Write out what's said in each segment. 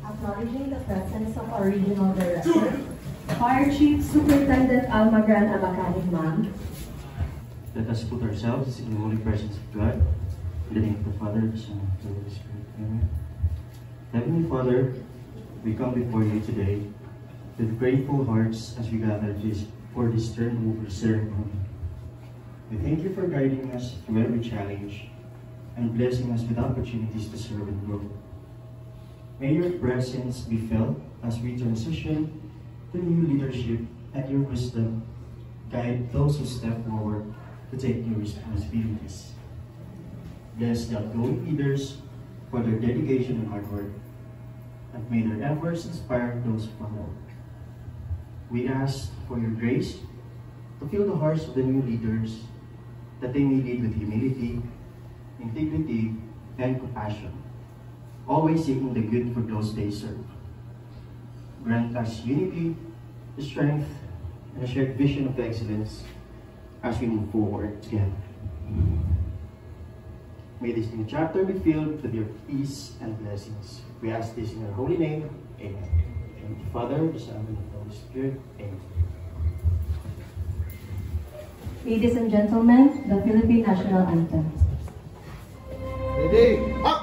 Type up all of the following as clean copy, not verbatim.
Acknowledging the presence of our Regional Director, Fire Chief Superintendent Almagran Abacahigman. Let us put ourselves in the holy presence of God. In the name of the Father, the Son, and the Holy Spirit. Amen. Heavenly Father, we come before you today with grateful hearts as we gather for this turnover ceremony. We thank you for guiding us through every challenge and blessing us with opportunities to serve and grow. May your presence be felt as we transition to new leadership, and your wisdom guide those who step forward to take new responsibilities. Bless the outgoing leaders for their dedication and hard work, and may their efforts inspire those who follow. We ask for your grace to fill the hearts of the new leaders, that they may lead with humility, integrity, and compassion, always seeking the good for those they serve. Grant us unity, strength, and a shared vision of excellence as we move forward together. May this new chapter be filled with your peace and blessings. We ask this in your holy name. Amen. In the Father, the Son, and the Holy Spirit. Amen. Ladies and gentlemen, the Philippine National Anthem. Ready, up!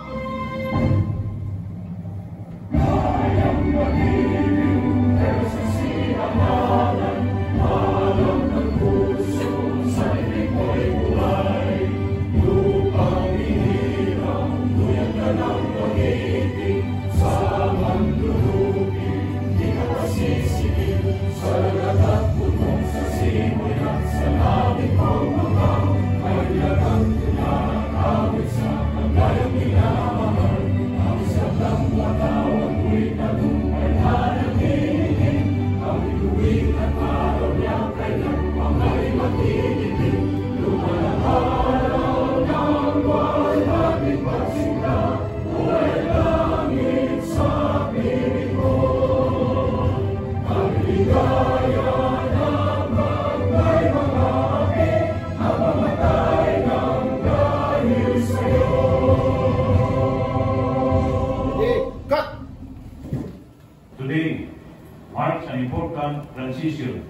Today marks an important transition,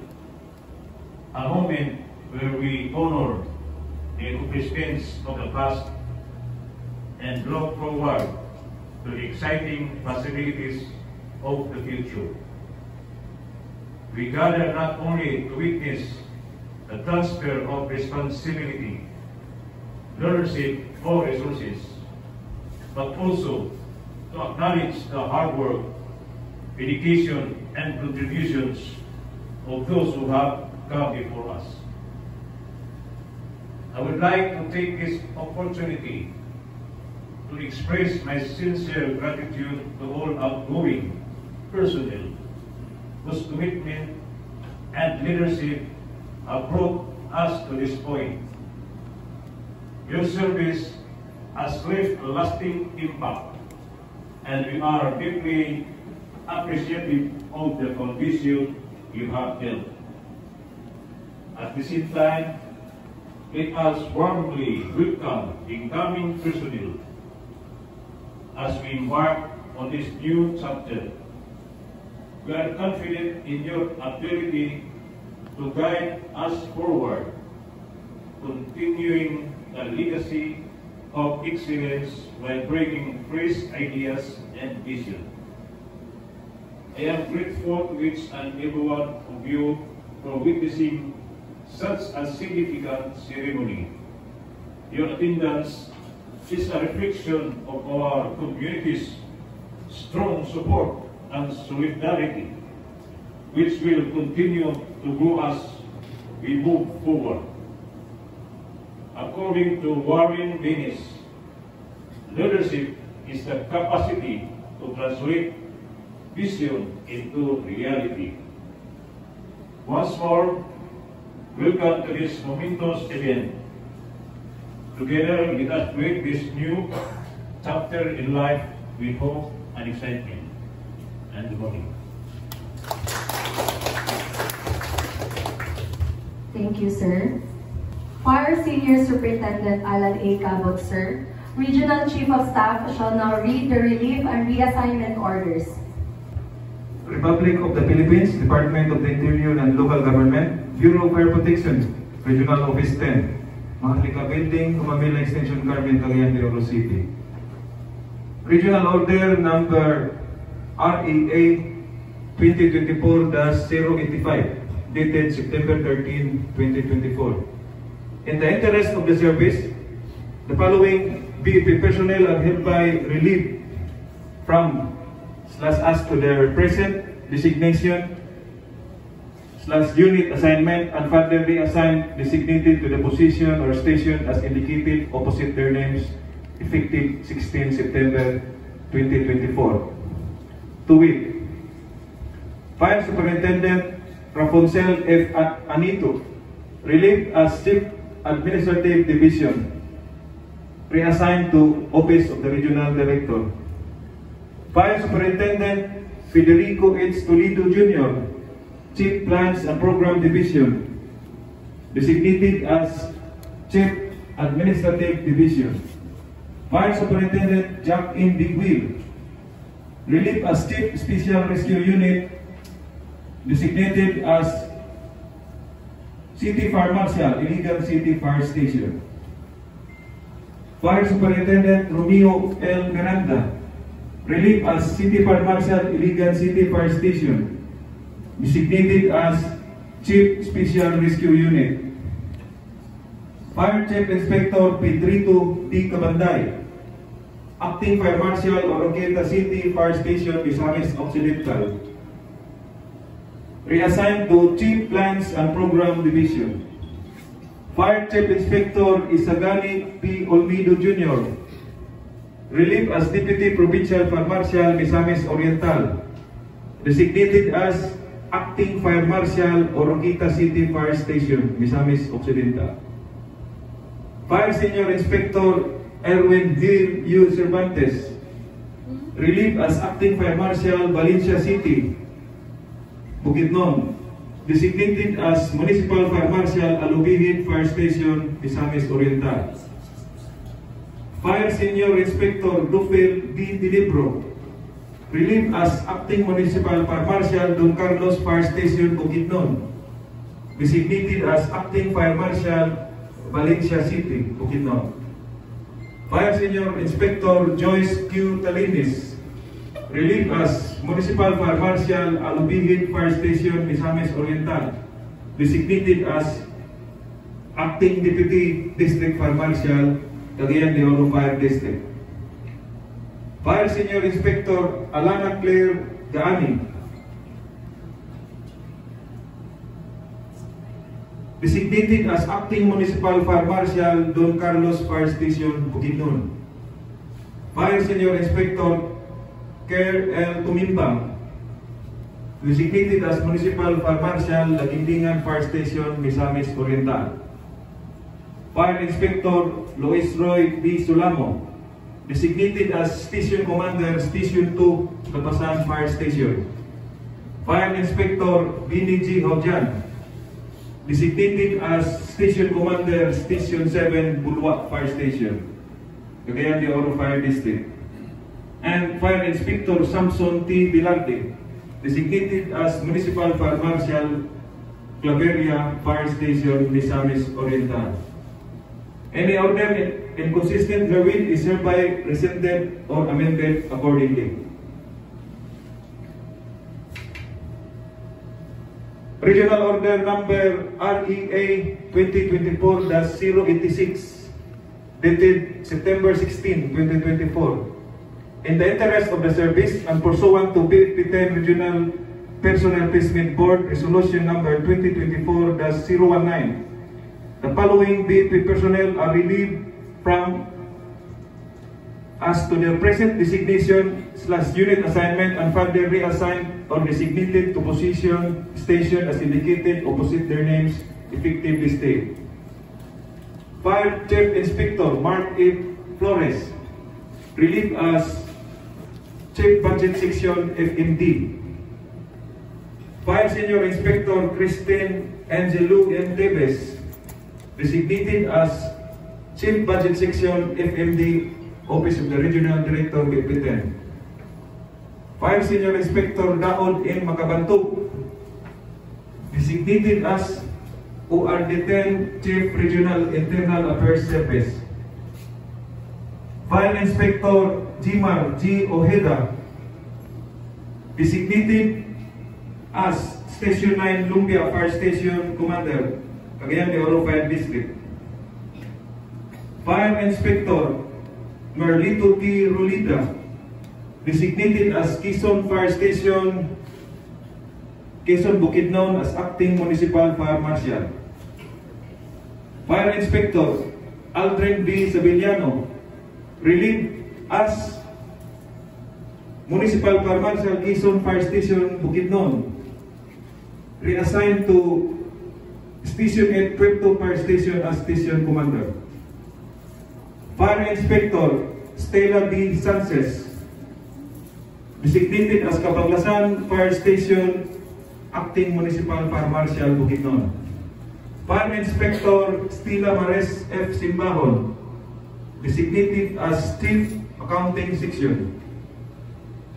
a moment where we honor the accomplishments of the past and look forward to the exciting possibilities of the future. We gather not only to witness the transfer of responsibility, leadership, or resources, but also to acknowledge the hard work, dedication, and contributions of those who have come before us. I would like to take this opportunity to express my sincere gratitude to all outgoing personnel whose commitment and leadership have brought us to this point. Your service has left a lasting impact, and we are deeply appreciative of the foundation you have built. At the same time, let us warmly welcome incoming personnel as we embark on this new chapter. We are confident in your ability to guide us forward, continuing a legacy of excellence while bringing fresh ideas and vision. I am grateful to each and every one of you for witnessing such a significant ceremony. Your attendance is a reflection of our community's strong support and solidarity, which will continue to grow as we move forward. According to Warren Bennis, leadership is the capacity to translate vision into reality. Once more, welcome to this momentous event. Together, let us wait this new chapter in life with hope and excitement. And good morning. Thank you, sir. Fire Senior Superintendent Alan A. Cabot, sir, Regional Chief of Staff shall now read the relief and reassignment orders. Republic of the Philippines, Department of the Interior and Local Government, Bureau of Fire Protection, Regional Office 10, Maharlika Building, Humamila Extension, Carmen, Cagayan de Oro City. Regional Order Number REA 2024-085, dated September 13, 2024. In the interest of the service, the following BEP personnel are hereby relieved from /as to their present designation /unit assignment and further reassigned designated to the position or station as indicated opposite their names effective 16 September 2024. To wit, Fire Superintendent Raponcel F. Anito, relieved as Chief Administrative Division, reassigned to Office of the Regional Director. Fire Superintendent Federico H. Toledo Jr., Chief Plans and Program Division, designated as Chief Administrative Division. Fire Superintendent Jack N. Bigwil, relieved as Chief Special Rescue Unit, designated as City Fire Marshal, Iligan City Fire Station. Fire Superintendent Romeo L. Miranda, relieved as City Fire Marshal, Iligan City Fire Station, designated as Chief Special Rescue Unit. Fire Chief Inspector Pedrito D. Cabanday, Acting Fire Marshal, Oroqueta City Fire Station, Misamis Occidental, reassigned to Chief Plans and Program Division. Fire Chief Inspector Isagani P. Olmedo Jr., relieved as Deputy Provincial Fire Marshal, Misamis Oriental, designated as Acting Fire Marshal, Oroqueta City Fire Station, Misamis Occidental. Fire Senior Inspector Erwin V. U. Cervantes, relieved as Acting Fire Marshal, Valencia City, Bukidnon, designated as Municipal Fire Marshal, Alubihin Fire Station, Misamis Oriental. Fire Senior Inspector Dufil D. Dilibro, relieved as Acting Municipal Fire Marshal, Don Carlos Fire Station, Bukidnon, designated as Acting Fire Marshal, Valencia City, Bukidnon. Fire Senior Inspector Joyce Q. Talinis, relieved as Municipal Fire Marshal, Alubihin Fire Station, Misamis Oriental, designated as Acting Deputy District Fire Marshal, Cagayan de Oro Fire District. Fire Senior Inspector Alana Claire Gaani, designated as Acting Municipal Fire Marshal, Don Carlos Fire Station, Bukidnon. Fire Senior Inspector Care L. Tumimbang, designated as Municipal Fire Marshal, Lagindingan Fire Station, Misamis Oriental. Fire Inspector Lois Roy B. Sulamo, designated as Station Commander, Station 2, Kapasan Fire Station. Fire Inspector Bini G. Haujan, designated as Station Commander, Station 7, Bulwak Fire Station, Cagayan de Oro Fire District. And Fire Inspector Samson T. Bilarde, designated as Municipal Fire Marshal, Claveria Fire Station, Misamis Oriental. Any order inconsistent therewith is hereby rescinded or amended accordingly. Regional Order Number REA 2024-086, dated September 16, 2024. In the interest of the service and pursuant to BFP10 Regional Personnel Placement Board Resolution Number 2024-019, the following BFP personnel are relieved from as to their present designation /unit assignment and further reassigned or designated to position, station as indicated opposite their names effective this date. Fire Chief Inspector Mark A. Flores, relieved as Chief Budget Section FMD. Fire Senior Inspector Christine Angelo M. Teves, designated as Chief Budget Section FMD Office of the Regional Director, BP10. Fire Senior Inspector Daod N. Makabantuk, designated as ORD10 Chief Regional Internal Affairs Service. Fire Inspector Jimar G. Ojeda, designated as Station 9 Lumbia Fire Station Commander, Cagayan de Oro Fire District. Fire Inspector Merlito T. Rolida, designated as Quezon Fire Station, Quezon Bukidnon as Acting Municipal Fire Marshal. Fire Inspector Aldrin B. Sabillano, relieved as Municipal Fire Marshal, Quezon Fire Station, Bukidnon, reassigned to Station 8 Puerto Fire Station as Station Commander. Fire Inspector Stella D. Sanchez, designated as Cabanglasan Fire Station, Acting Municipal Fire Marshal, Bukidnon. Fire Inspector Stella Mares F. Simbahon, designated as Chief Accounting Section.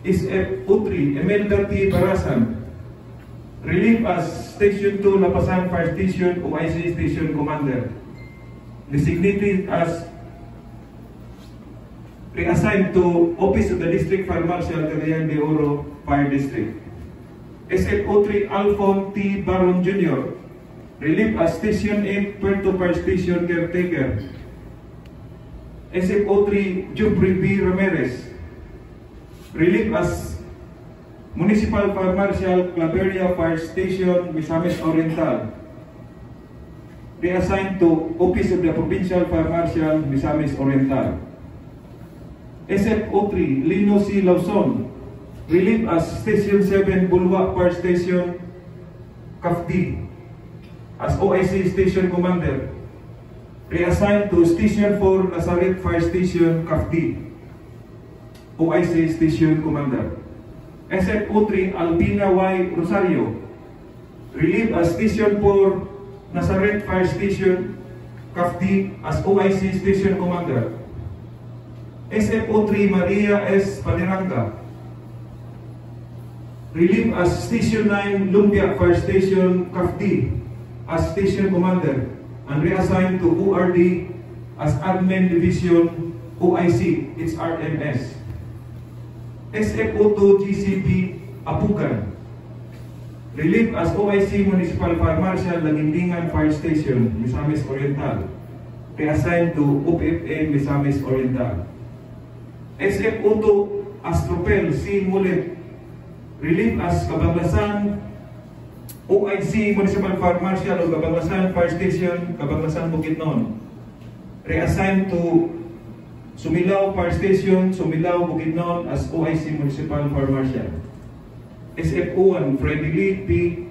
SF-03 Emelda T. Barasan, relieved as Station 2 Lapasan Fire Station, OIC Station Commander, designated as reassigned to Office of the District Fire Marshal, Cagayan de Oro Fire District. SF-03 Alphon T. Baron Jr., relieved as Station 8 Puerto Fire Station Caretaker. SF-03 Jubri B. Ramirez, relieved as Municipal Fire Marshal, Claveria Fire Station, Misamis Oriental, reassigned to Office of the Provincial Fire Marshal, Misamis Oriental. SF-03 Lino C. Lawson, relieved as Station 7 Bulwa Fire Station, Cafdi, as OIC Station Commander, reassigned to Station 4 Nazaret Fire Station, Cafdi, OIC Station Commander. SF-03 Albina Y. Rosario, relieved as Station 4 Nazaret Fire Station, Cafdi, as OIC Station Commander. SF-03 Maria S. Padiranga, relieved as Station 9 Lumbia Fire Station, Cafdi, as Station Commander, and reassigned to ORD as Admin Division, OIC, its RMS. SF-02 GCP Apukan, relieved as OIC Municipal Fire Marshal, Lagindingan Fire Station, Misamis Oriental, reassigned to OPFA Misamis Oriental. SF-02 Astropel C. Mulet, relieved as Cabanglasan OIC Municipal Fire Marshal of Cabanglasan Fire Station, Cabanglasan Bukidnon, reassigned to Sumilao Fire Station, Sumilao Bukidnon as OIC Municipal Fire Marshal. SF-01 Freddy Lee P.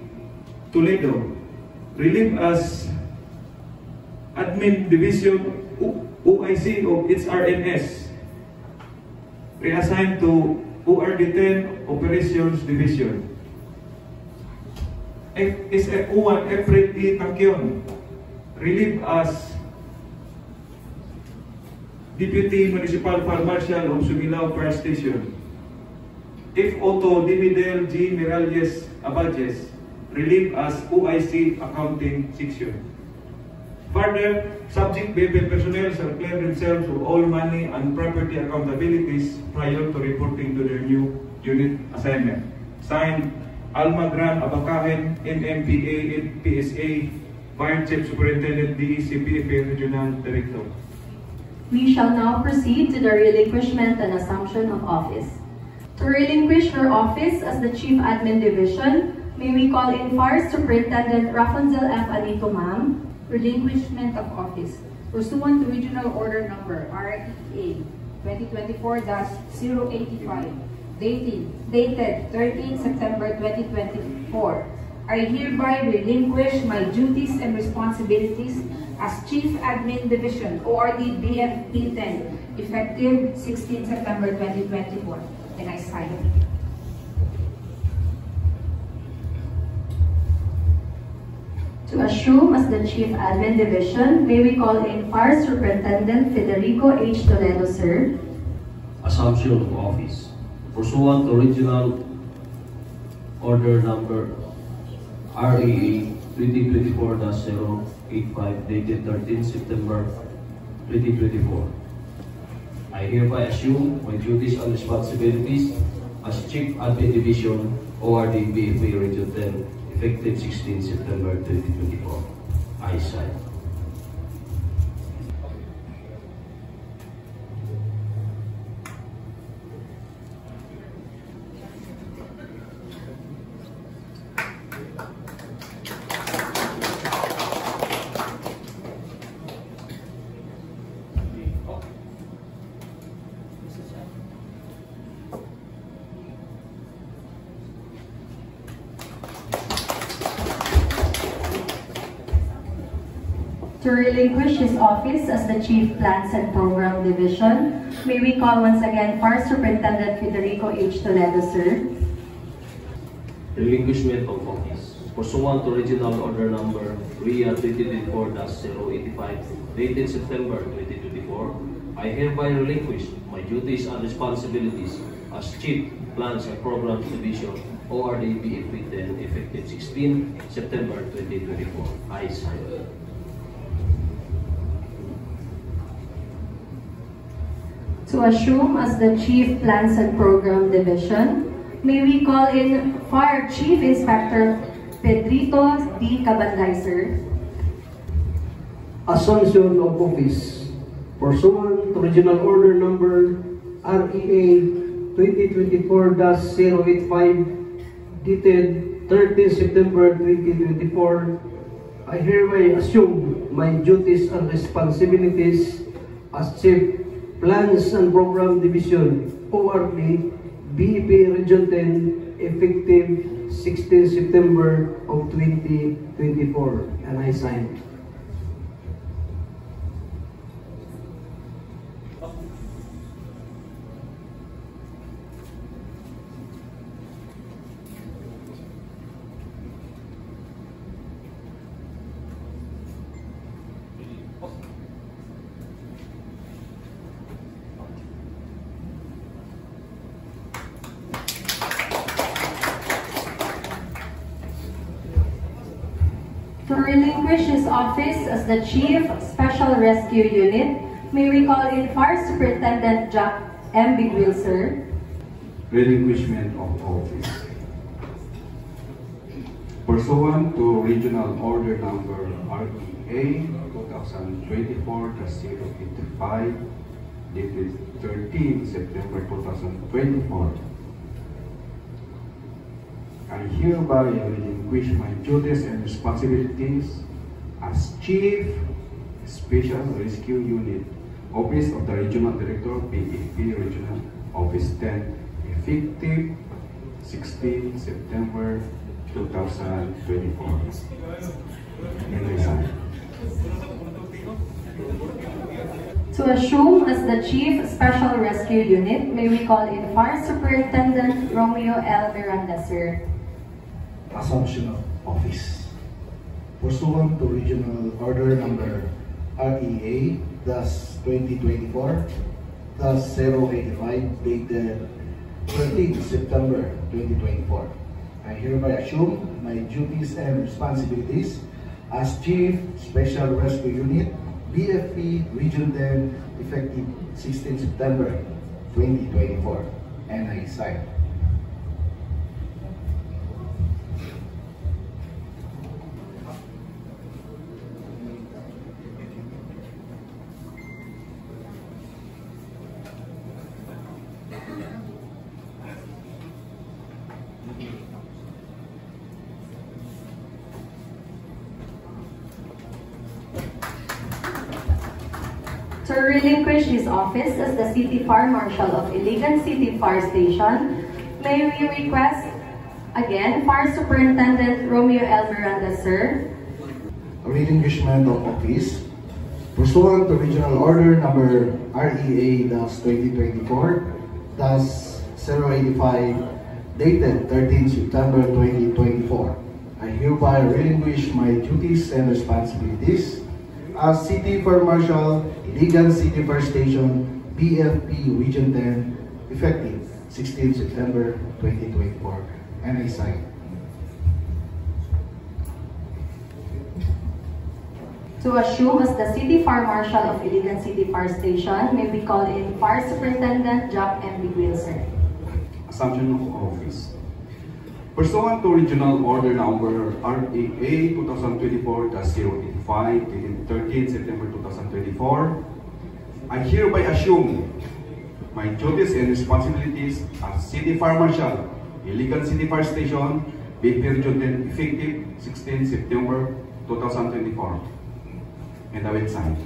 Toledo, relieved as Admin Division, OIC of its RMS, reassigned to ORD10 Operations Division. SF-01 Efred E. Tangkion, relieved as Deputy Municipal Fire Marshal of Sumilao Fire Station. F-Auto Dimidel G. Miralles Abajes, relieved as OIC Accounting Section. Further, subject BP personnel shall claim themselves of all money and property accountabilities prior to reporting to their new unit assignment. Signed, Alma Gran Abakahen, NMPA, PSA, Fire Chief Superintendent, DECPFA Regional Director. We shall now proceed to the relinquishment and assumption of office. To relinquish her office as the Chief Admin Division, may we call in Fire Superintendent Rapunzel F. Anito Ma'am. Relinquishment of office. Pursuant to Regional Order Number REA 2024-085, dated 13 September 2024, I hereby relinquish my duties and responsibilities as Chief Admin Division, ORD BFP10, effective 16 September 2024. And I sign. To assume as the Chief Admin Division, may we call in Fire Superintendent Federico H. Toledo, sir. assumption of office. Pursuant to Regional Order Number REA 2024-085 dated 13 September 2024, I hereby assume my duties and responsibilities as Chief Admin Division, ORD BFA Region 10, effective 16 September 2024. I sign. To relinquish his office as the Chief Plans and Program Division, may we call once again Fire Superintendent Federico H. Toledo, sir. Relinquishment of office. Pursuant to Regional Order Number REA 2024-085 dated September 2024, I hereby relinquish my duties and responsibilities as Chief Plans and Programs Division, ORD BFA 10, effective 16 September 2024. I sign. To assume as the Chief Plans and Program Division, may we call in Fire Chief Inspector Pedrito D. Cabanday, sir. Assumption of office. Pursuant to Regional Order Number REA 2024-085 dated 13 September 2024, I hereby assume my duties and responsibilities as Chief Plans and Program Division, ORD BFA Region 10, effective 16 September of 2024, and I sign. To relinquish his office as the Chief Special Rescue Unit, may we call in Fire Superintendent Jack M. Bigwil, sir. Relinquishment of office. Pursuant to Regional Order Number REA 2024-085 dated 13 September 2024, I hereby relinquish my duties and responsibilities as Chief Special Rescue Unit, Office of the Regional Director, BFA Regional Office 10, effective 16 September 2024. And I sign. To assume as the Chief Special Rescue Unit, may we call in Fire Superintendent Romeo L. Miranda, sir. Assumption of office. Pursuant to Regional Order Number REA 2024-085 dated 13 September 2024, I hereby assume my duties and responsibilities as Chief Special Rescue Unit, BFP Region 10, effective 16 September 2024, and I sign. To relinquish his office as the City Fire Marshal of Iligan City Fire Station, may we request again Fire Superintendent Romeo L. Miranda, sir. Relinquishment of office. Pursuant to Regional Order Number REA 2024-085 dated 13 September 2024, I hereby relinquish my duties and responsibilities as City Fire Marshal, Iligan City Fire Station, BFP Region 10, effective 16 September 2024, and I sign. To assume as the City Fire Marshal of Iligan City Fire Station, may we call in Fire Superintendent Jack M. Biguil, sir. Assumption of office. Pursuant to Regional Order Number RAA 2024-085, dated 13 September 2024, I hereby assume my duties and responsibilities as City Fire Marshal, Iligan City Fire Station, BP Region 10, effective 16 September 2024. And I will sign.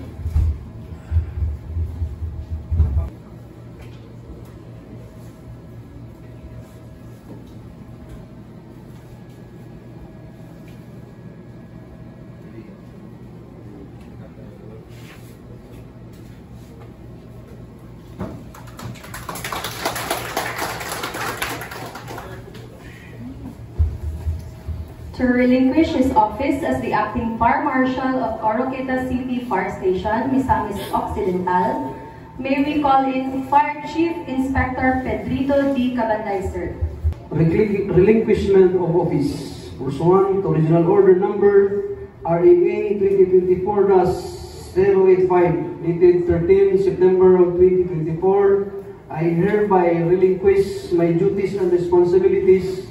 To relinquish his office as the Acting Fire Marshal of Oroqueta City Fire Station, Misamis Occidental, may we call in Fire Chief Inspector Pedrito D. Cabanday, sir. Relinquishment of office. Pursuant to Regional Order Number RAA 2024-085, dated 13 September of 2024, I hereby relinquish my duties and responsibilities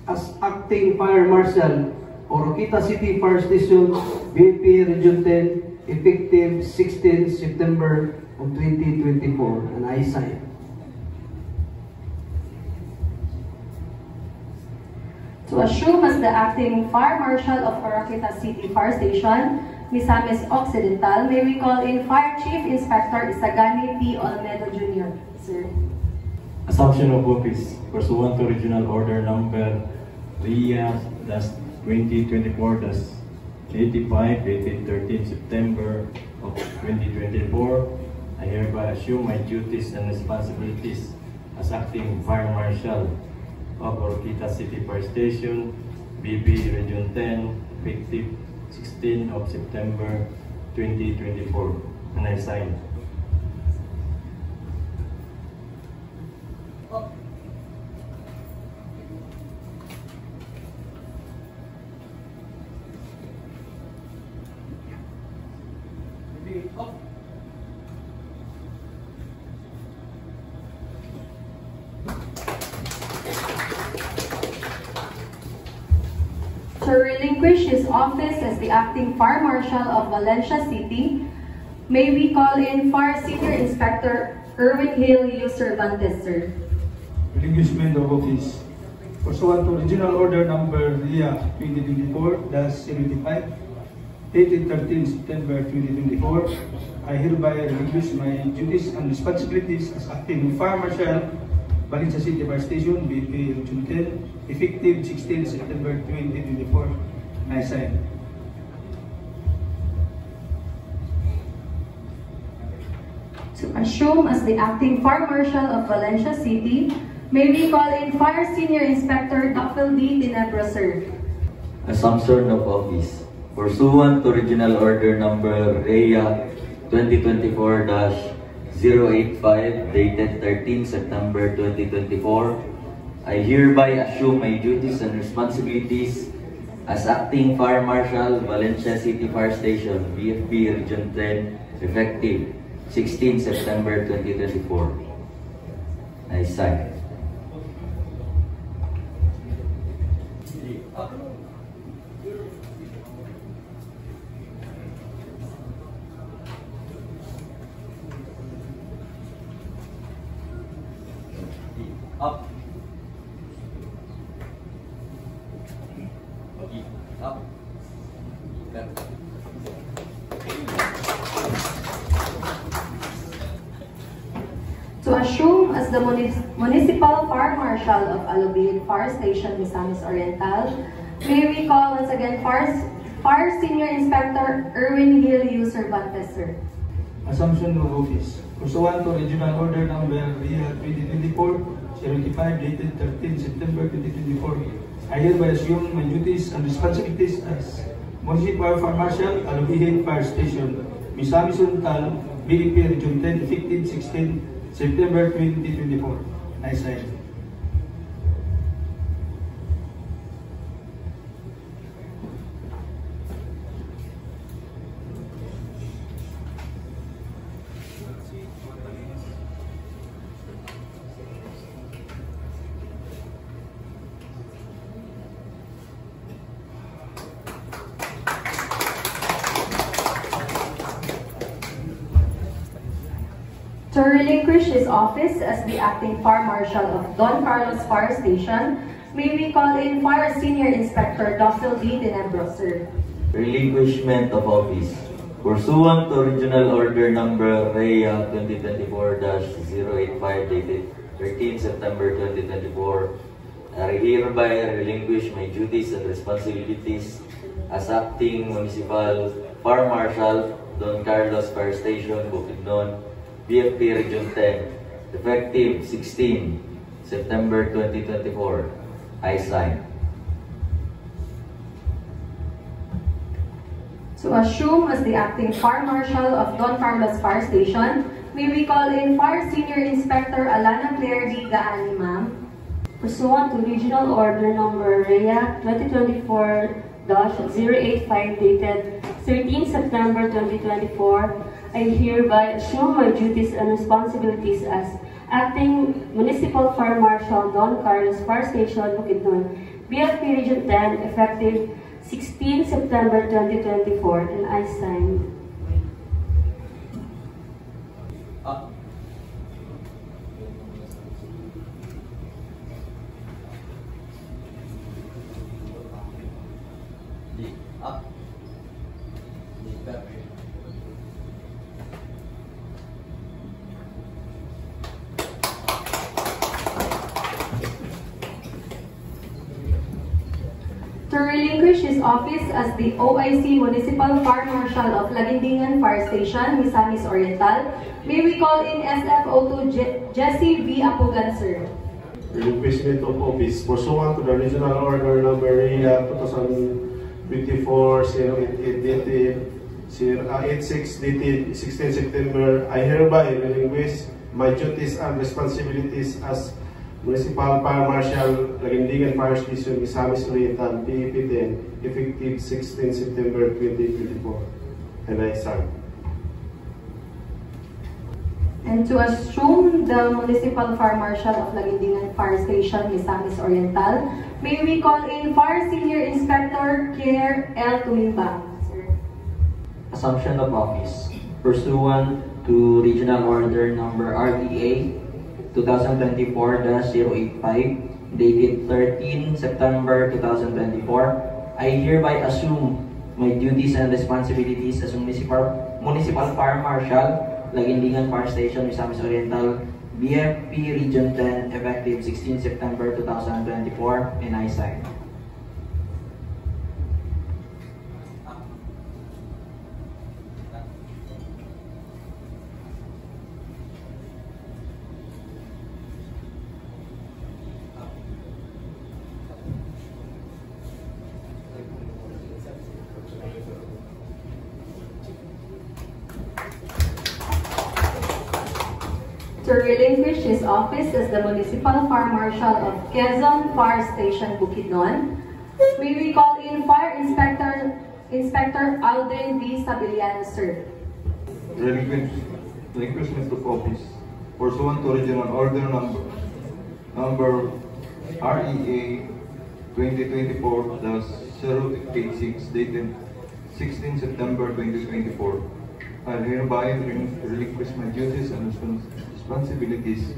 as Acting Fire Marshal, Oroqueta City Fire Station, BP Region 10, effective 16 September of 2024, and I sign. To assume as the Acting Fire Marshal of Oroqueta City Fire Station, Misamis Occidental, may we call in Fire Chief Inspector Isagani P. Olmedo Jr., sir. Assumption of office. Pursuant to Regional Order Number RIA-2024-85, dated 13 September of 2024, I hereby assume my duties and responsibilities as Acting Fire Marshal of Oroqueta City Fire Station, BP Region 10, effective 16 of September 2024, and I sign. To relinquish his office as the Acting Fire Marshal of Valencia City, may we call in Fire Senior Inspector Erwin Hill U. Cervantes, sir. Relinquishment of office. Pursuant to Regional Order Number RIA 2024-085, dated 13 September 2024, I hereby relinquish my duties and responsibilities as Acting Fire Marshal, Valencia City Fire Station, BP Region 10, effective 16 September 2024, and I sign. To assume as the Acting Fire Marshal of Valencia City, may we call in Fire Senior Inspector Dr. D. Tinebro, sir. Assumption of office. Pursuant to Regional Order Number REA 2024-085, dated 13 September 2024, I hereby assume my duties and responsibilities as Acting Fire Marshal, Valencia City Fire Station, VFB Region 10, effective 16 September 2024. I sign. Up. Up. To assume as the Municipal Fire Marshal of Alubid Fire Station, Misamis Oriental, may we call once again Fire Senior Inspector Erwin Hill U. Cervantes, sir. Assumption of office. Pursuant to Regional Order Number RIA 2024-085, dated 13 September 2024, I hereby assume my duties and responsibilities as Municipal Fire Marshal, Alubid Fire Station, Misamis Oriental, BDP Region 10, effective 16 September 2024. I sign. To relinquish his office as the acting Fire Marshal of Don Carlos Fire Station, may we call in Fire Senior Inspector Dr. D. Denebro, sir. Relinquishment of office. Pursuant to Regional Order Number REA 2024-085 dated 13 September 2024, I hereby relinquish my duties and responsibilities as acting Municipal Fire Marshal, Don Carlos Fire Station, Bukidnon, BFP Region 10, effective 16 September 2024. I sign. To assume as the acting Fire Marshal of Don Carlos Fire Station, may we call in Fire Senior Inspector Alana Claire D. Gaani, ma'am. Pursuant to Regional Order Number REA 2024-085 dated 13 September 2024, I hereby assume my duties and responsibilities as Acting Municipal Fire Marshal Don Carlos Fire Station, Bukidnon, BFP Region 10, effective 16 September 2024, and I sign. To relinquish his office as the OIC Municipal Fire Marshal of Laguindingan Fire Station, Misamis Oriental, may we call in SFO2 Jesse V. Apugan, sir. Relinquishment of office pursuant to the Regional Order Number REA 2024-088 dated 86 dated 16 September, I hereby relinquish my duties and responsibilities as Municipal Fire Marshal, Laguindingan Fire Station, Misamis Oriental, BFP 10, effective 16 September 2024. And I sign. And to assume the Municipal Fire Marshal of Laguindingan Fire Station, Misamis Oriental, may we call in Fire Senior Inspector Claire L. Tumimba. Assumption of office. Pursuant to Regional Order Number REA 2024-085 dated 13 September 2024, I hereby assume my duties and responsibilities as Municipal Fire Marshal, Laguindingan Fire Station, Misamis Oriental, BFP Region 10, effective 16 September 2024, and I sign. To relinquish his office as the Municipal Fire Marshal of Quezon Fire Station, Bukidnon, may we call in Fire Inspector Alden V. Stabiliano, sir. Relinquishment of office pursuant to Regional Order Number REA 2024-086 dated 16 September 2024. I hereby relinquish my duties and responsibilities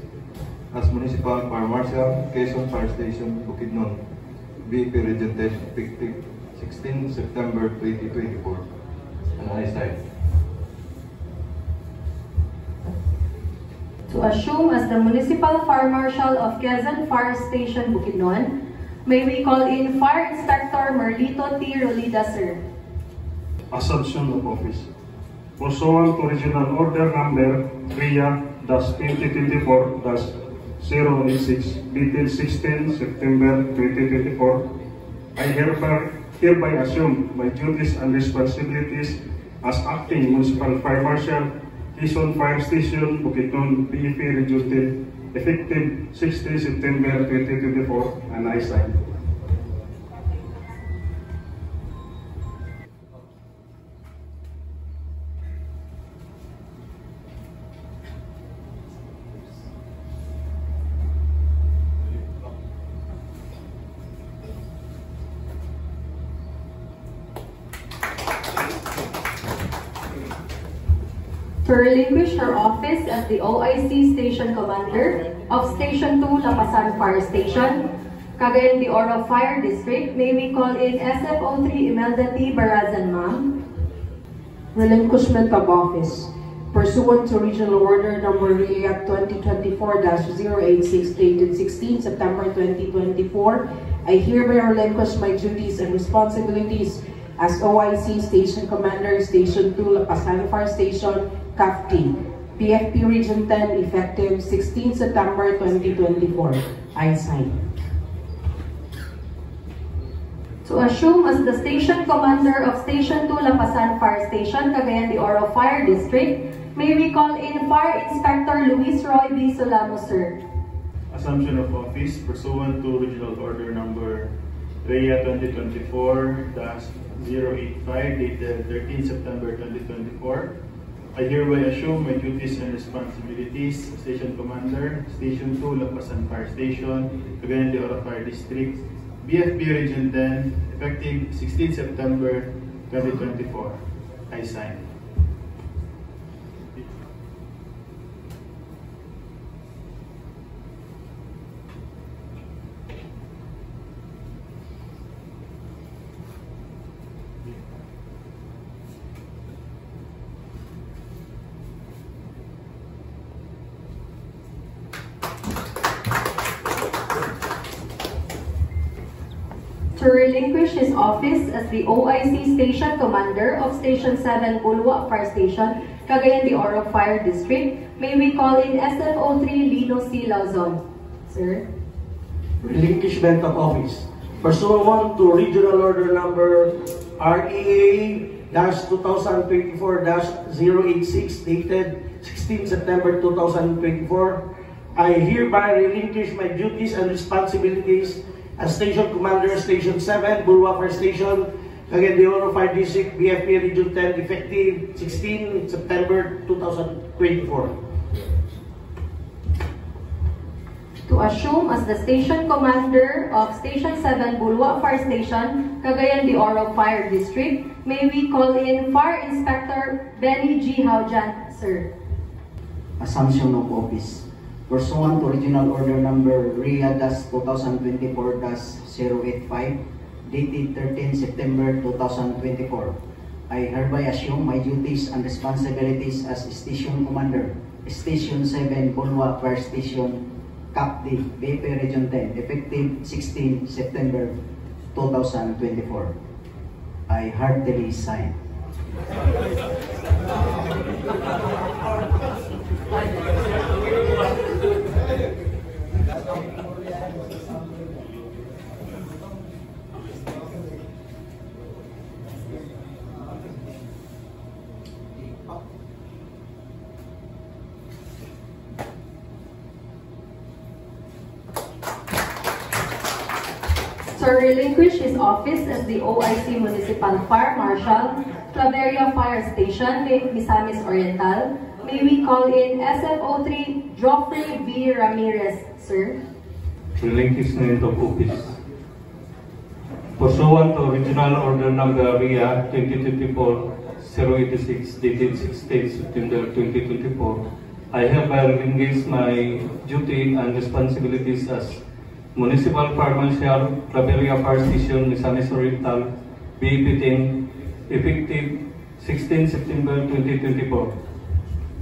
as Municipal Fire Marshal, Quezon Fire Station, Bukidnon, BFP Region 10, effective 16 September 2024. And I sign. To assume as the Municipal Fire Marshal of Quezon Fire Station, Bukidnon, may we call in Fire Inspector Merlito T. Rolida, sir. Assumption of office. Pursuant to Regional Order Number REA 2024-086 dated 16 September 2024, I hereby assume my duties and responsibilities as Acting Municipal Fire Marshal, Quezon Fire Station, Bukidnon, BFP Region effective 16 September 2024, and I sign. To relinquish her office as the OIC Station Commander of Station 2 Lapasan Fire Station, Cagayan de Oro Fire District, may we call in SFO3 Imelda T. Barazan, ma'am. Relinquishment of office. Pursuant to Regional Order Number RIAT 2024-086 dated 16 September 2024, I hereby relinquish my duties and responsibilities as OIC Station Commander, Station 2 Lapasan Fire Station, CAFT, PFP Region 10, effective 16 September 2024. I sign. To assume as the Station Commander of Station 2 Lapasan Fire Station, Cagayan de Oro Fire District, may we call in Fire Inspector Luis Roy B. Solano, sir. Assumption of office pursuant to Regional Order Number REA 2024-085 dated 13 September 2024. I hereby assume my duties and responsibilities as Station Commander, Station 2 Lapasan Fire Station, Cagayan de Oro Fire District, BFP Region 10, effective 16 September 2024. I sign. To relinquish his office as the OIC Station Commander of Station 7 Bulwa Fire Station, Cagayan de Oro Fire District, may we call in SFO3 Lino C. Lauzon. Sir. Relinquishment of office. Pursuant to Regional Order Number REA-2024-086 dated 16 September 2024, I hereby relinquish my duties and responsibilities as Station Commander, Station 7, Bulwa Fire Station, Cagayan de Oro Fire District, BFP Region 10, effective 16 September 2024. To assume as the Station Commander of Station 7 Bulwa Fire Station, Cagayan de Oro Fire District, may we call in Fire Inspector Benny G. Haujan, sir. Assumption of office. Pursuant to Regional Order Number REA-2024-085 dated 13 September 2024, I hereby assume my duties and responsibilities as Station Commander, Station 7 Bulwa Fire Station, CAPD, BP Region 10, effective 16 September 2024. I heartily sign. To relinquish his office as the OIC Municipal Fire Marshal, Claveria Fire Station, Misamis Oriental, may we call in SFO3 Joffrey B. Ramirez, sir. Relinquishment of office. Pursuant to Regional Order Number REA 2024-086 dated 16 September 2024, I hereby relinquish my duty and responsibilities as Municipal Fire Marshal, Claveria Fire Station, Misamis Oriental, BEP-10, effective 16 September 2024.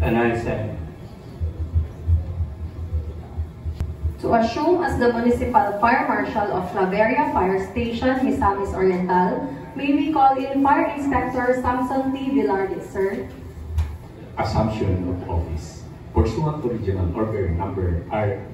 And I sign. To assume as the Municipal Fire Marshal of Claveria Fire Station, Misamis Oriental, may we call in Fire Inspector Samson T. Villarde, sir. Assumption of office. Pursuant to Regional Order Number REA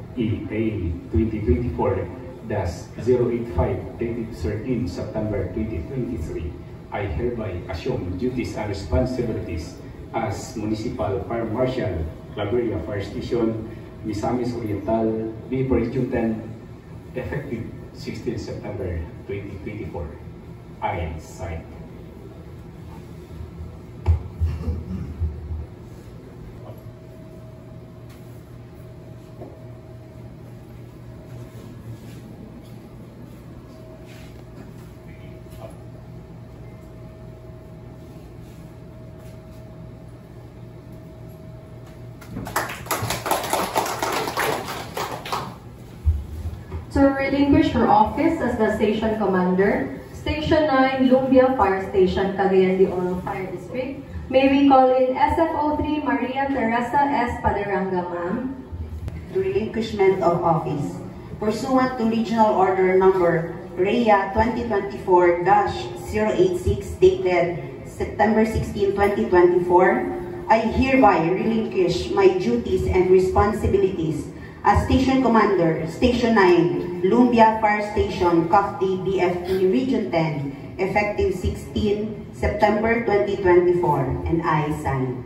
2024-085 dated 13 September 2023, I hereby assume duties and responsibilities as Municipal Fire Marshal, Claveria Fire Station, Misamis Oriental, BIP Region 10, effective 16 September 2024. I sign. To relinquish her office as the Station Commander, Station 9, Lumbia Fire Station, Cagayan de Oro Fire District, may we call in SFO3 Maria Teresa S. Paderanga, ma'am. To relinquishment of office. Pursuant to Regional Order Number REA 2024-086 dated September 16, 2024, I hereby relinquish my duties and responsibilities as Station Commander, Station 9, Lumbia Fire Station, CAFTI, BFP, Region 10, effective 16 September 2024, and I sign.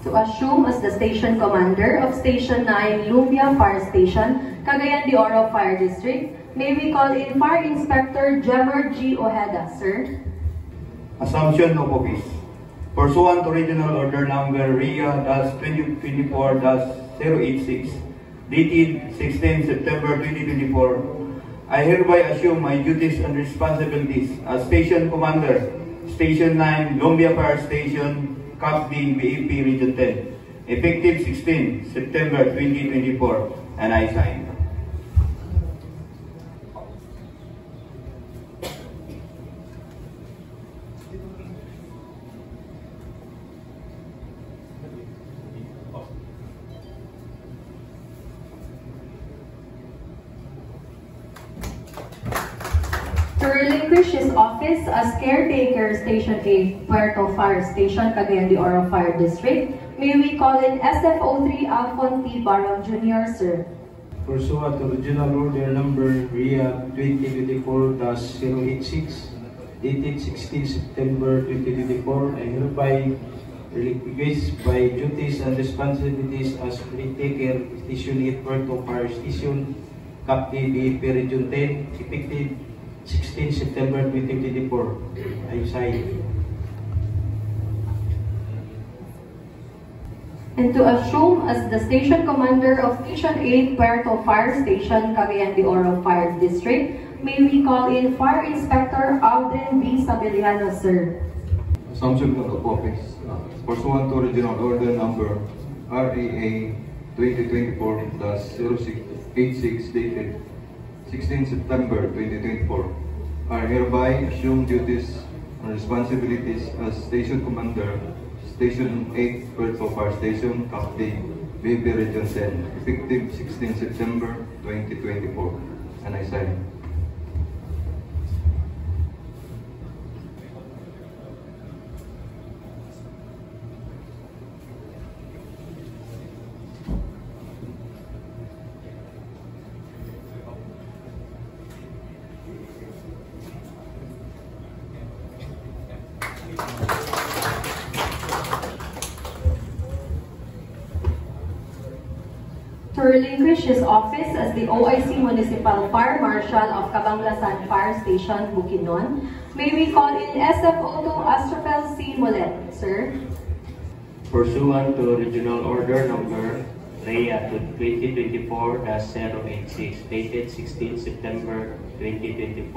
To assume as the Station Commander of Station 9, Lumbia Fire Station, Cagayan de Oro Fire District, may we call in Fire Inspector Jemmer G. Ojeda, sir. Assumption of office. Pursuant to Regional Order Number REA-2024-086, dated 16 September 2024, I hereby assume my duties and responsibilities as Station Commander, Station 9, Lumbia Fire Station, CAFTI, BFP, Region 10, effective 16 September 2024, and I sign. To relinquish his office as Caretaker, Station 8, Puerto Fire Station, Cagayan de Oro Fire District, may we call in SFO3 Alphon T. Barang Jr., sir. Pursuant to Regional Order Number REA 2024-086, dated 16 September 2024, I hereby relinquish my duties and responsibilities as Caretaker, Station 8, Puerto Fire Station, CAFTI, BFP, Region 10, effective 16 September 2024. I sign. And to assume as the Station Commander of Station 8, Puerto Fire Station, Cagayan de Oro Fire District, may we call in Fire Inspector Alden B. Sabeliano, sir. Assumption of office. Pursuant to Regional Order Number REA 2024-0686 dated 16 September 2024, I hereby assume duties and responsibilities as Station Commander, Station 8, Puerto Fire Station, CAFTI, BFP, Region 10, effective 16 September 2024, and I sign. To relinquish his office as the OIC Municipal Fire Marshal of Cabanglasan Fire Station, Bukidnon, may we call in SFO2 Astrofel C. Mulet, sir. Pursuant to Regional Order Number REA 2024-086, dated 16 September 2024,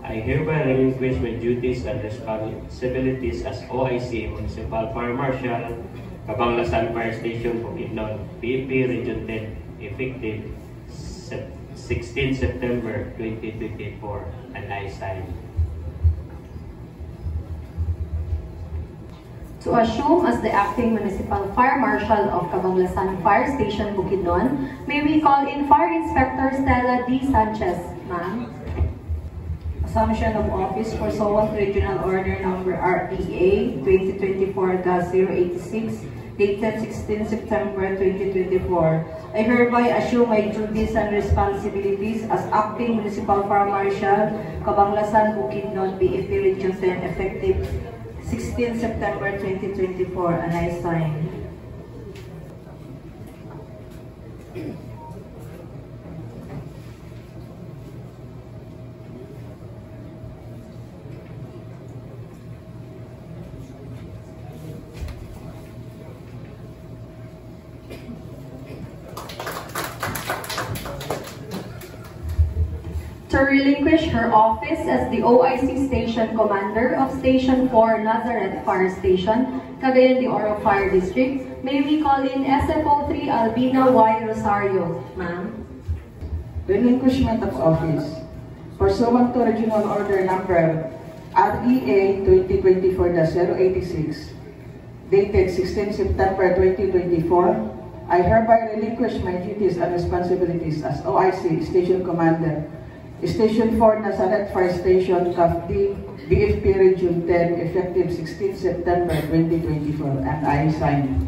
I hereby relinquish my duties and responsibilities as OIC Municipal Fire Marshal, Cabanglasan Fire Station, Bukidnon, BFP, Region 10, effective 16 September 2024, and I sign. To assume as the Acting Municipal Fire Marshal of Cabanglasan Fire Station, Bukidnon, may we call in Fire Inspector Stella D. Sanchez, ma'am. Assumption of office pursuant to Regional Order Number REA 2024-086, dated 16 September 2024. I hereby assume my duties and responsibilities as Acting Municipal Fire Marshal, Cabanglasan, Bukidnon, BFP, Region 10, effective 16 September 2024, and I sign. To relinquish her office as the OIC Station Commander of Station 4 Nazareth Fire Station, Cagayan de Oro Fire District, may we call in SFO 3 Albina Y. Rosario. Ma'am. Relinquishment of office. Pursuant to Regional Order Number REA 2024-086, dated 16 September 2024, I hereby relinquish my duties and responsibilities as OIC Station Commander, Station 4 Nazareth Fire Station, CAFD, BFP Region 10, effective 16 September 2024, and I sign.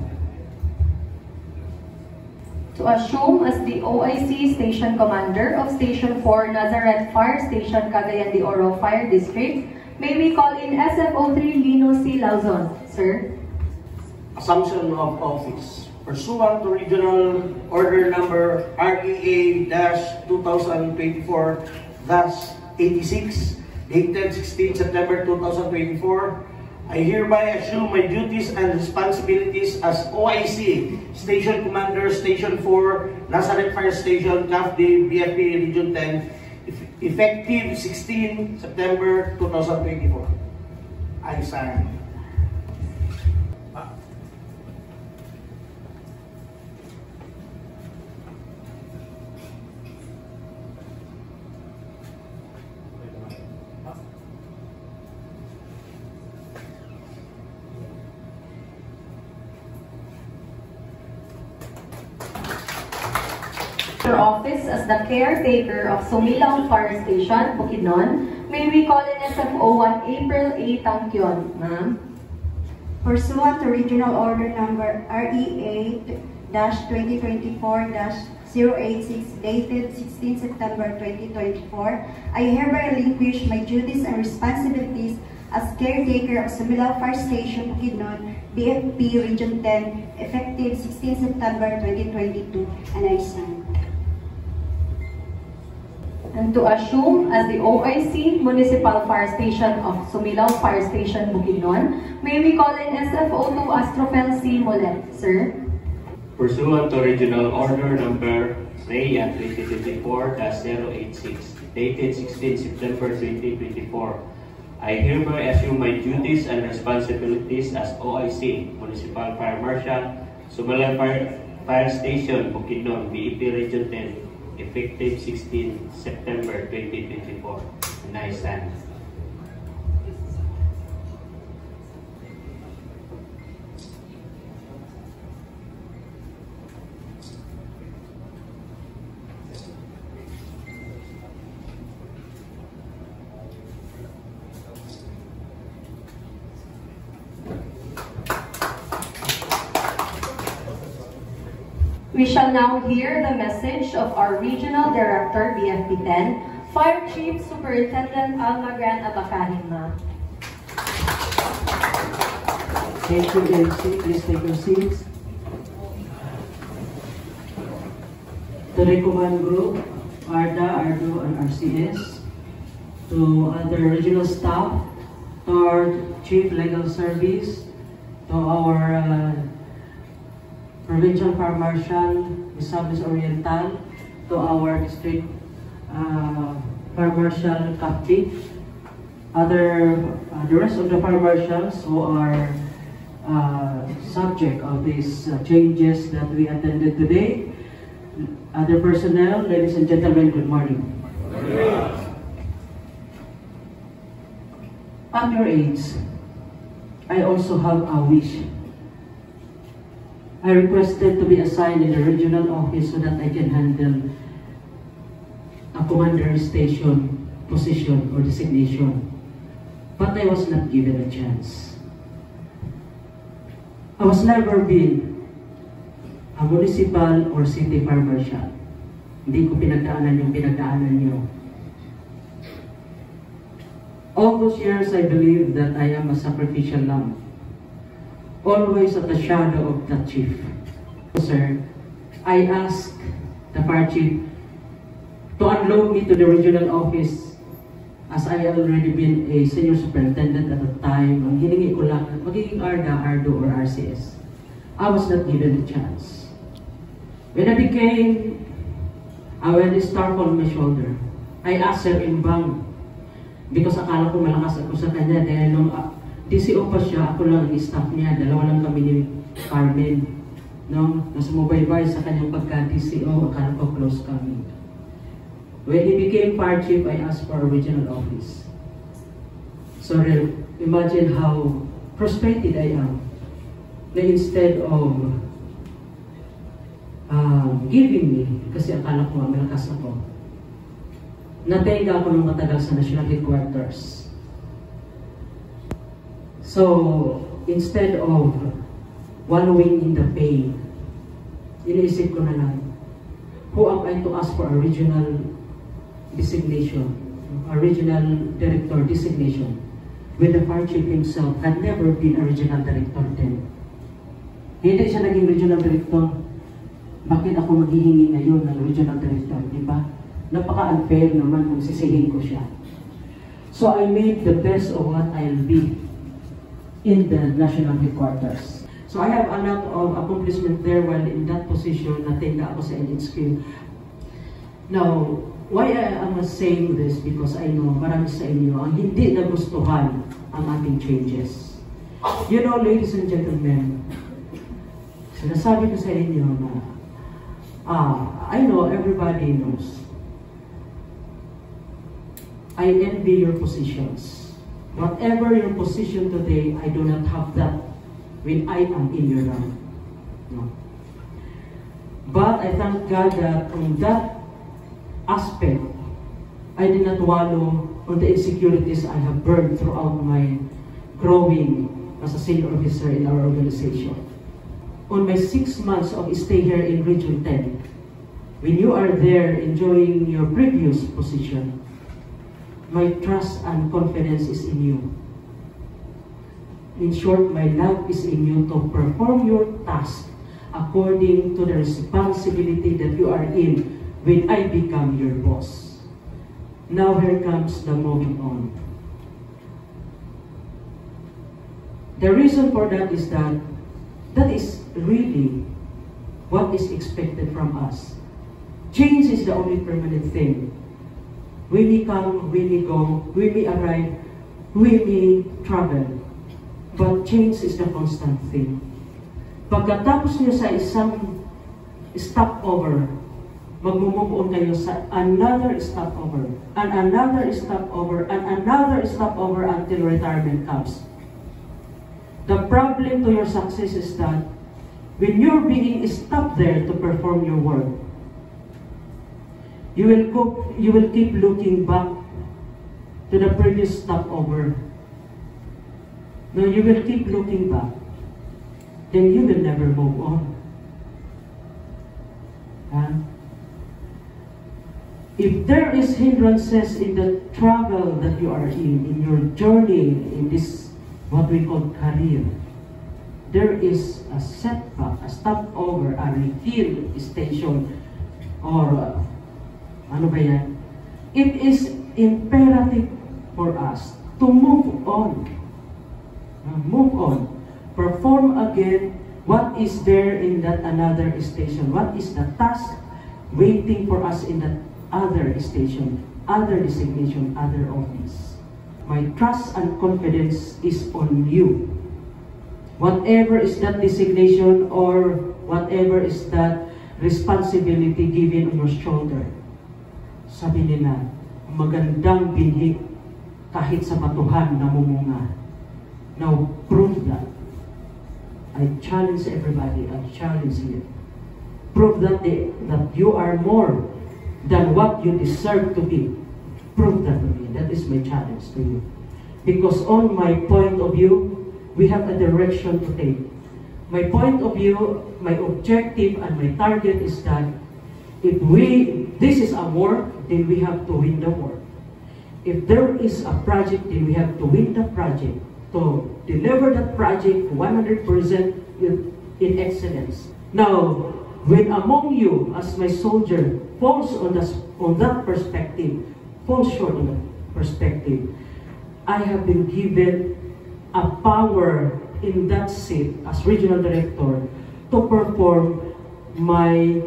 To assume as the OIC Station Commander of Station 4 Nazareth Fire Station, Cagayan de Oro Fire District, may we call in SFO 3 Lino C. Lauzon. Sir. Assumption of office. Pursuant to Regional Order Number REA-2024-86, dated 16 September 2024, I hereby assume my duties and responsibilities as OIC Station Commander, Station 4, Nazareth Fire Station, CAFD, BFP Region 10, effective 16 September 2024. I sign. Her office as the caretaker of Sumilaw Fire Station, Bukidnon, may we call in SFO 1 April A. Tangkyon. Ma'am. Pursuant to Regional Order Number REA-2024-086, dated 16 September 2024, I hereby relinquish my duties and responsibilities as caretaker of Sumilaw Fire Station, Bukidnon, BFP Region 10, effective 16 September 2022, and I sign. And to assume as the OIC Municipal Fire Station of Sumilaw Fire Station, Bukidnon, may we call in SFO 2 Astrofel C. Molet. Sir. Pursuant to Regional Order Number REA 2024-086, dated 16 September 2024, I hereby assume my duties and responsibilities as OIC Municipal Fire Marshal, Sumilaw Fire Station, Bukidnon, BEP Region 10, effective 16 September 2024, and I stand. We shall now hear the message of our Regional Director, BFP 10, Fire Chief Superintendent Almagran Abacahima. Thank you, MC. Please take your seats. To the command group, ARDA, ARDO, and RCS, to other regional staff, to our Chief Legal Service, to our Provincial Fire Marshal, Misamis Oriental, to our District Fire Marshal Captain, the rest of the Fire Marshals who are subject of these changes that we attended today. Other personnel, ladies and gentlemen, good morning. At your age, I also have a wish. I requested to be assigned in the regional office so that I can handle a commander station position or designation. But I was not given a chance. I was never been a municipal or city fire marshal. Hindi ko pinagdaanan yung pinagdaanan niyo. All those years I believed that I am a sacrificial lamb, always at the shadow of the chief. Sir, I asked the fire chief to unload me to the regional office as I had already been a senior superintendent at the time. Ang hiningi ko lang at magiging ARDA, ARDO, or RCS. I was not given the chance. When I had a star on my shoulder, I asked Sir Imbang, because akala ko malakas ako sa kanya dahil nung DCO pa siya, ako lang ang staff niya, dalawa lang kami ni Carmen. No? Nasumubaybay sa kanyang pagka-DCO, akala ko close kami. When he became fire chief, I asked for a regional office. So imagine how frustrated I am. Na instead of giving me, kasi akala ko malakas ako, natenga ako ng matagal sa national headquarters. So, instead of wallowing in the pain, iniisip ko na lang, who am I to ask for a regional designation, a regional director designation, when the fire chief himself had never been a regional director then. Hindi siya naging regional director. Bakit ako maghihingi ngayon ng regional director, di ba? Napaka-unfair naman kung sisihin ko siya. So I made the best of what I'll be in the national headquarters. So I have a lot of accomplishment there while in that position, natinga ako sa NHQ. Now, why I am saying this? Because I know marami sa inyo ang hindi nagustuhan ang ating changes. You know, ladies and gentlemen, sinasabi ko sa inyo na I know everybody knows. I envy your positions. Whatever your position today, I do not have that when I am in your rank. No. But I thank God that on that aspect, I did not wallow on the insecurities I have burned throughout my growing as a senior officer in our organization. On my 6 months of stay here in Region 10, when you are there enjoying your previous position, my trust and confidence is in you. In short, my love is in you to perform your task according to the responsibility that you are in when I become your boss. Now here comes the moving on. The reason for that is that is really what is expected from us. Change is the only permanent thing. We may come, we may go, we may arrive, we may travel, but change is the constant thing. Pagkatapos niyo sa isang stopover, mag-move on kayo sa another stopover, and another stopover, and another stopover until retirement comes. The problem to your success is that when you're being stopped there to perform your work, you will keep looking back to the previous stopover. No, you will keep looking back. Then you will never move on. If there is hindrances in the travel that you are in your journey in this what we call career, there is a setback, a stopover, a refill station, or ano ba yan? It is imperative for us to move on. Move on. Perform again what is there in that another station. What is the task waiting for us in that other station, other designation, other office. My trust and confidence is on you. Whatever is that designation or whatever is that responsibility given on your shoulder, sabi nila, magandang binhi kahit sa batuhan namumunga. Now, prove that. I challenge everybody, I challenge you. Prove that you are more than what you deserve to be. Prove that to me. That is my challenge to you. Because on my point of view, we have a direction to take. My point of view, my objective and my target is that if this is a war, then we have to win the war. if there is a project, then we have to win the project, to deliver that project 100% in excellence. Now, when among you, as my soldier, falls on that perspective, falls short on that perspective, I have been given a power in that seat as regional director to perform my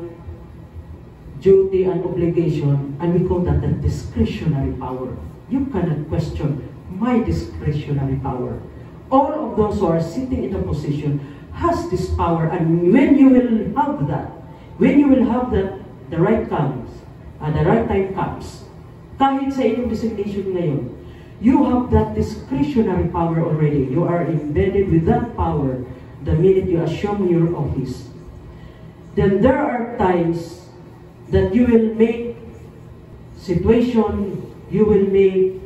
duty and obligation, and we call that the discretionary power. You cannot question my discretionary power. All of those who are sitting in the position has this power, and when you will have that, the right comes, and the right time comes, kahit sa inyong designation ngayon, you have that discretionary power already. You are embedded with that power the minute you assume your office. Then there are times that you will make you will make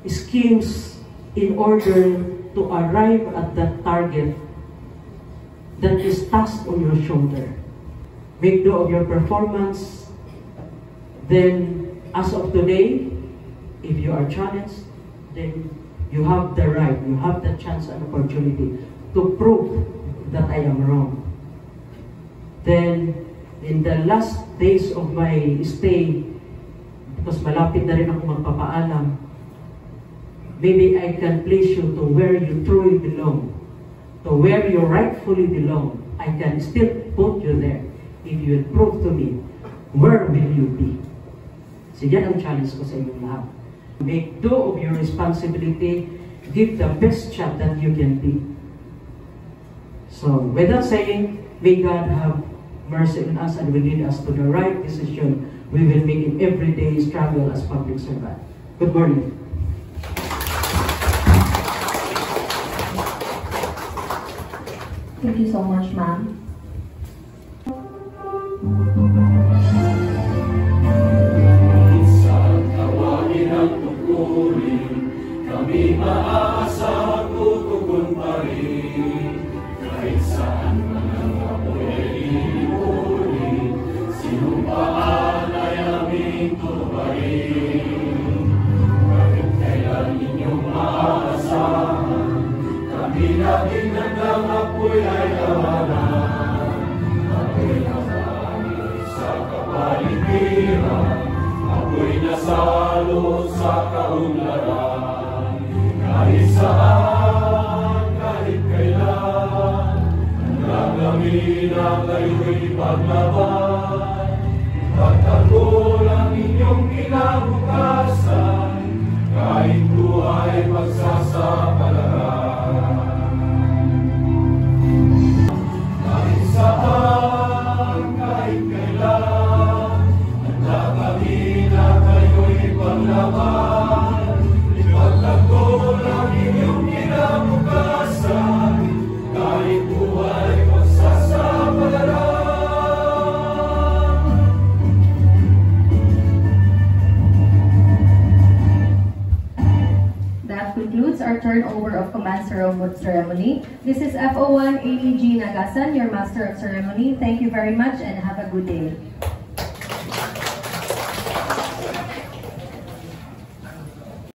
schemes in order to arrive at that target that is tasked on your shoulder. Make do of your performance. Then, as of today, if you are challenged, then you have the right, you have the chance and opportunity to prove that I am wrong. Then, in the last days of my stay, because malapit na rin ako magpapaalam, maybe I can place you to where you truly belong, to where you rightfully belong. I can still put you there if you will prove to me where will you be. So yan ang challenge ko sa inyong lahat. Make do of your responsibility, give the best shot that you can be. So, with that saying, may God have mercy on us and will lead us to the right decision we will make in everyday struggle as public servant. Good morning. Thank you so much, ma'am. Kami maaasa tutugon pa rin, kahit saan man ang apoy ay inuuli, sinumpaan ay aming tubarin. Kahit kailan inyong maaasahan, kami laging hanggang apoy ay labanan. Apoy na langit sa kapaligiran, apoy na salot sa kaunlaran. Kahit saan, kahit kailan, hanggang kami na kayo'y paglaban. Pagtanggol ang inyong kinabukasan, kahit buhay pagsasapalaran. Kahit saan, kahit kailan, hanggang kami na kayo'y paglaban. Pagtanggol ang inyong kinabukasan, kahit buhay pagsasapalaran. That concludes our turnover of Command Ceremony. This is FO1 AEG Nagasan, your Master of Ceremony. Thank you very much and have a good day.